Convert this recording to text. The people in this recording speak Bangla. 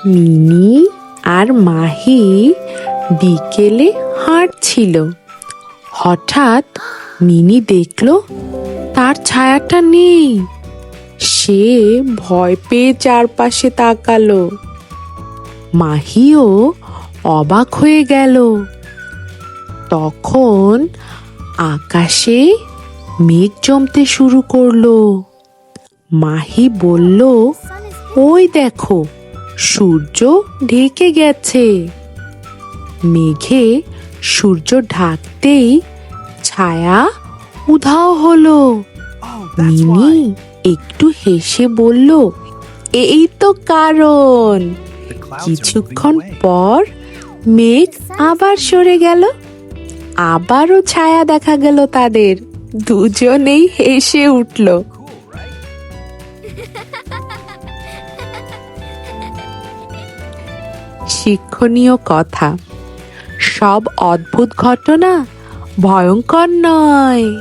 মিনি আর মাহি বিকেলে হাঁটছিল। হঠাৎ মিনি দেখলো তার ছায়াটা নেই। সে ভয় পেয়ে চারপাশে তাকালো। মাহিও অবাক হয়ে গেল। তখন আকাশে মেঘ জমতে শুরু করলো। মাহি বলল, ওই দেখো, সূর্য ঢেকে গেছে। মেঘে সূর্য ঢাকতেই ছায়া উধাও হলো। মিনি একটু হেসে বলল, এই তো কারণ। কিছুক্ষণ পর মেঘ আবার সরে গেল। আবারও ছায়া দেখা গেল তাদের। দুজনেই হেসে উঠল। শিক্ষণীয় কথা, সব অদ্ভুত ঘটনা ভয়ঙ্কর নয়।